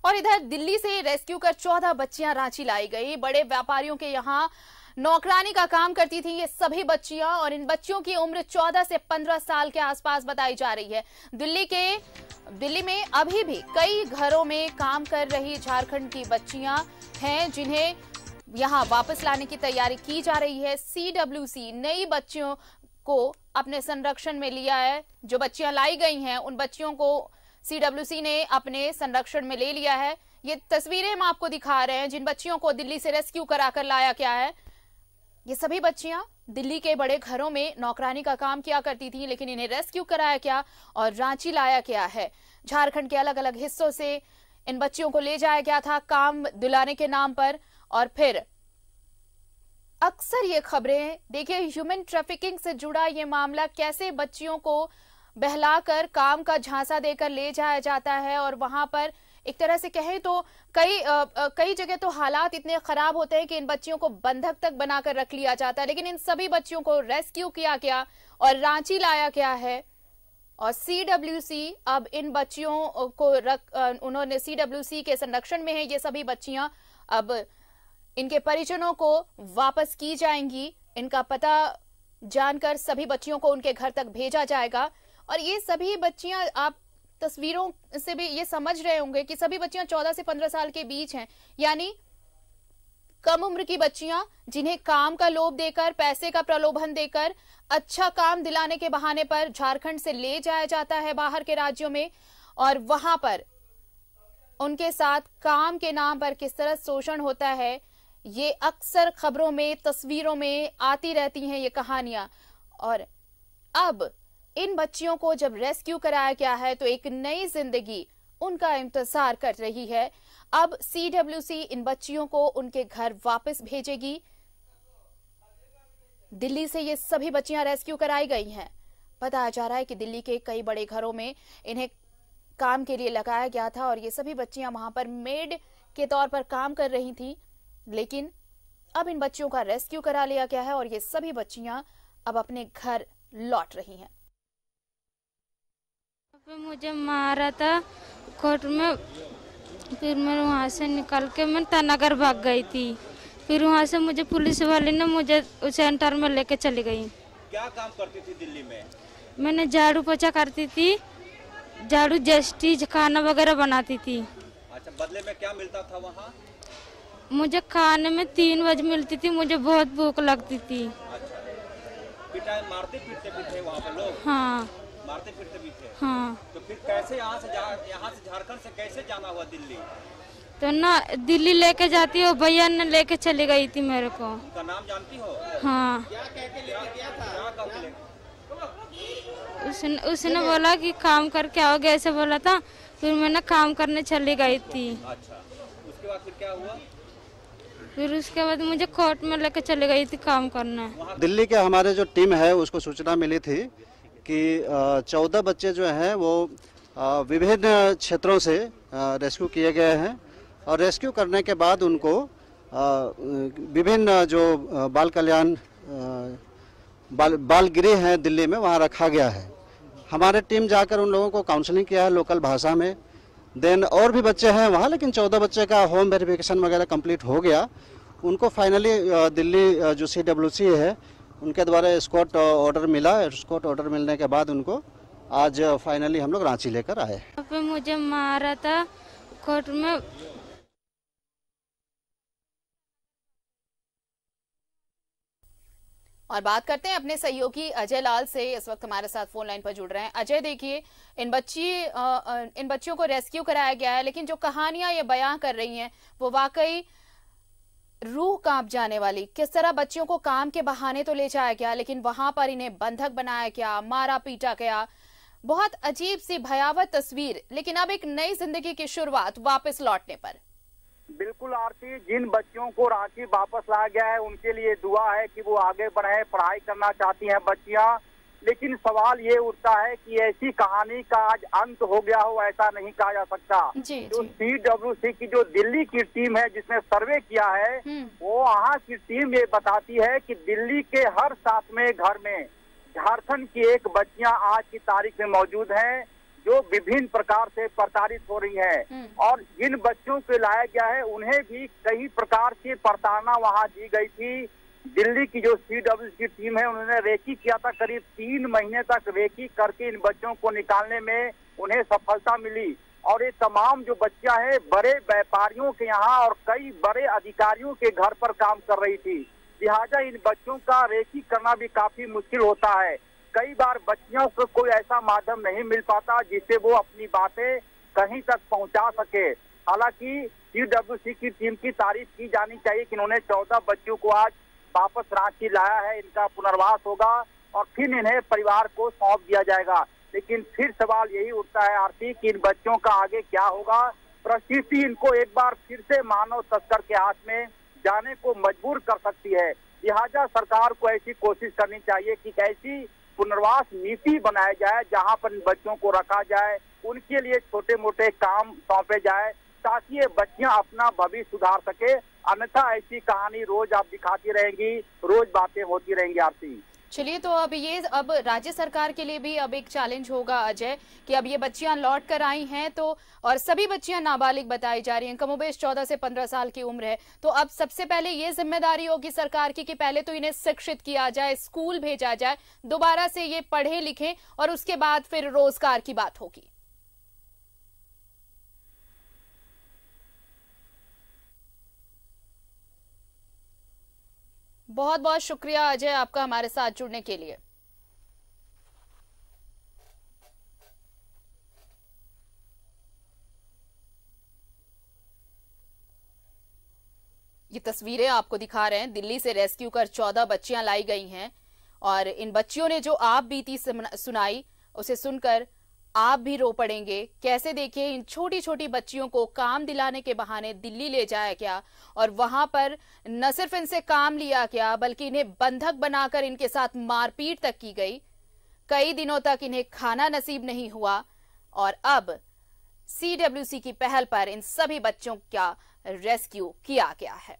और इधर दिल्ली से रेस्क्यू कर 14 बच्चियां रांची लाई गई। बड़े व्यापारियों के यहाँ नौकरानी का काम करती थी ये सभी बच्चियां और इन बच्चियों की उम्र 14 से 15 साल के आसपास बताई जा रही है। दिल्ली में अभी भी कई घरों में काम कर रही झारखंड की बच्चियां हैं जिन्हें यहां वापस लाने की तैयारी की जा रही है। CWC नई बच्चियों को अपने संरक्षण में लिया है। जो बच्चियां लाई गई हैं उन बच्चियों को CWC ने अपने संरक्षण में ले लिया है। ये तस्वीरें हम आपको दिखा रहे हैं जिन बच्चियों को दिल्ली से रेस्क्यू कराकर लाया गया है। ये सभी बच्चियां दिल्ली के बड़े घरों में नौकरानी का काम किया करती थी, लेकिन इन्हें रेस्क्यू कराया गया और रांची लाया गया है। झारखंड के अलग अलग हिस्सों से इन बच्चियों को ले जाया गया था काम दिलाने के नाम पर। और फिर अक्सर ये खबरें देखिए, ह्यूमन ट्रैफिकिंग से जुड़ा ये मामला, कैसे बच्चियों को बहलाकर काम का झांसा देकर ले जाया जाता है और वहां पर एक तरह से कहें तो कई जगह तो हालात इतने खराब होते हैं कि इन बच्चियों को बंधक तक बनाकर रख लिया जाता है। लेकिन इन सभी बच्चियों को रेस्क्यू किया गया और रांची लाया गया है। और CWC अब इन बच्चियों को उन्होंने CWC के संरक्षण में है। ये सभी बच्चियां अब इनके परिजनों को वापस की जाएंगी। इनका पता जानकर सभी बच्चियों को उनके घर तक भेजा जाएगा। और ये सभी बच्चियां, आप तस्वीरों से भी ये समझ रहे होंगे कि सभी बच्चियां 14 से 15 साल के बीच हैं, यानी कम उम्र की बच्चियां जिन्हें काम का लोभ देकर, पैसे का प्रलोभन देकर, अच्छा काम दिलाने के बहाने पर झारखंड से ले जाया जाता है बाहर के राज्यों में और वहां पर उनके साथ काम के नाम पर किस तरह शोषण होता है, ये अक्सर खबरों में, तस्वीरों में आती रहती हैं ये कहानियां। और अब इन बच्चियों को जब रेस्क्यू कराया गया है तो एक नई जिंदगी उनका इंतजार कर रही है। अब CWC इन बच्चियों को उनके घर वापस भेजेगी। दिल्ली से ये सभी बच्चियां रेस्क्यू कराई गई हैं। बताया जा रहा है कि दिल्ली के कई बड़े घरों में इन्हें काम के लिए लगाया गया था और ये सभी बच्चियां वहां पर मेड के तौर पर काम कर रही थी। लेकिन अब इन बच्चियों का रेस्क्यू करा लिया गया है और ये सभी बच्चियां अब अपने घर लौट रही हैं। मुझे मारा था कोर्ट में, फिर मैं वहाँ से निकल के मैं तनागर भाग गई थी। फिर वहाँ से मुझे पुलिस वाले ने मुझे सेंटर में लेके चली गई। क्या काम करती थी दिल्ली में? मैंने झाड़ू पोछा करती थी, झाड़ू जस्टिस खाना वगैरह बनाती थी। अच्छा, बदले में क्या मिलता था वहाँ? मुझे खाने में 3 बजे मिलती थी, मुझे बहुत भूख लगती थी। अच्छा, पिटाई मारते पीटते भी थे वहाँ पे लोग? हाँ, मारते पीटते भी थे। हाँ। तो फिर कैसे यहाँ से झारखंड से कैसे जाना हुआ दिल्ली? तो ना दिल्ली लेके जाती हो, भैया ने लेके चली गई थी मेरे को। उनका नाम जानती हो? हाँ। क्या कह के लेके गया था? उसने बोला कि काम करके आओगे, ऐसे बोला था। फिर मैंने काम करने चली गई थी। अच्छा, उसके बाद फिर क्या हुआ? फिर उसके बाद मुझे कोर्ट में लेके चली गई थी काम करने। दिल्ली के हमारे जो टीम है उसको सूचना मिली थी कि 14 बच्चे जो हैं वो विभिन्न क्षेत्रों से रेस्क्यू किए गए हैं और रेस्क्यू करने के बाद उनको विभिन्न जो बाल कल्याण बाल गृह हैं दिल्ली में, वहाँ रखा गया है। हमारे टीम जाकर उन लोगों को काउंसलिंग किया है लोकल भाषा में। देन और भी बच्चे हैं वहाँ, लेकिन 14 बच्चे का होम वेरिफिकेशन वगैरह कंप्लीट हो गया। उनको फाइनली दिल्ली जो CWC है उनके द्वारा एस्कॉर्ट ऑर्डर मिला। एस्कॉर्ट ऑर्डर मिलने के बाद उनको आज फाइनली हम लोग रांची लेकर आए। मुझे मारा था कोर्ट में। और बात करते हैं अपने सहयोगी अजय लाल से, इस वक्त हमारे साथ फोन लाइन पर जुड़ रहे हैं। अजय, देखिए, इन बच्चियों को रेस्क्यू कराया गया है, लेकिन जो कहानियां ये बयां कर रही हैं वो वाकई रूह कांप जाने वाली। किस तरह बच्चियों को काम के बहाने तो ले जाया गया, लेकिन वहां पर इन्हें बंधक बनाया गया, मारा पीटा गया। बहुत अजीब सी भयावह तस्वीर, लेकिन अब एक नई जिंदगी की शुरुआत वापस लौटने पर। बिल्कुल आरती, जिन बच्चियों को रांची वापस लाया गया है उनके लिए दुआ है कि वो आगे बढ़े, पढ़ाई करना चाहती हैं बच्चियां। लेकिन सवाल ये उठता है कि ऐसी कहानी का आज अंत हो गया हो, ऐसा नहीं कहा जा सकता। जो CWC की जो दिल्ली की टीम है जिसने सर्वे किया है, वो वहाँ की टीम ये बताती है कि दिल्ली के हर 7वें घर में झारखंड की एक बच्चियां आज की तारीख में मौजूद हैं, जो विभिन्न प्रकार से प्रताड़ित हो रही हैं। और जिन बच्चों को लाया गया है उन्हें भी कई प्रकार की प्रताड़ना वहां दी गई थी। दिल्ली की जो CWC टीम है उन्होंने रेकी किया था, करीब 3 महीने तक रेकी करके इन बच्चों को निकालने में उन्हें सफलता मिली। और ये तमाम जो बच्चियां हैं बड़े व्यापारियों के यहाँ और कई बड़े अधिकारियों के घर पर काम कर रही थी, लिहाजा इन बच्चों का रेकी करना भी काफी मुश्किल होता है। कई बार बच्चियों को कोई ऐसा माध्यम नहीं मिल पाता जिससे वो अपनी बातें कहीं तक पहुंचा सके। हालांकि CWC की टीम की तारीफ की जानी चाहिए कि इन्होंने 14 बच्चों को आज वापस रांची लाया है। इनका पुनर्वास होगा और फिर इन्हें परिवार को सौंप दिया जाएगा। लेकिन फिर सवाल यही उठता है आरती कि इन बच्चों का आगे क्या होगा। परिस्थिति इनको एक बार फिर से मानव तस्कर के हाथ में जाने को मजबूर कर सकती है। लिहाजा सरकार को ऐसी कोशिश करनी चाहिए कि ऐसी पुनर्वास नीति बनाया जाए जहां पर इन बच्चों को रखा जाए, उनके लिए छोटे मोटे काम सौंपे जाए ताकि ये बच्चियां अपना भविष्य सुधार सके। अन्यथा ऐसी कहानी रोज आप दिखाती रहेंगी, रोज बातें होती रहेंगी आरती। चलिए, तो अब राज्य सरकार के लिए भी अब एक चैलेंज होगा अजय कि अब ये बच्चियां लौट कर आई हैं तो, और सभी बच्चियां नाबालिग बताई जा रही हैं, कमोबेश 14 से 15 साल की उम्र है। तो अब सबसे पहले ये जिम्मेदारी होगी सरकार की कि पहले तो इन्हें शिक्षित किया जाए, स्कूल भेजा जाए, दोबारा से ये पढ़े लिखें और उसके बाद फिर रोजगार की बात होगी। बहुत बहुत शुक्रिया अजय आपका हमारे साथ जुड़ने के लिए। ये तस्वीरें आपको दिखा रहे हैं, दिल्ली से रेस्क्यू कर 14 बच्चियां लाई गई हैं और इन बच्चियों ने जो आप बीती सुनाई उसे सुनकर आप भी रो पड़ेंगे। कैसे देखिए इन छोटी छोटी बच्चियों को काम दिलाने के बहाने दिल्ली ले जाया गया और वहां पर न सिर्फ इनसे काम लिया गया बल्कि इन्हें बंधक बनाकर इनके साथ मारपीट तक की गई। कई दिनों तक इन्हें खाना नसीब नहीं हुआ और अब CWC की पहल पर इन सभी बच्चों का रेस्क्यू किया गया है।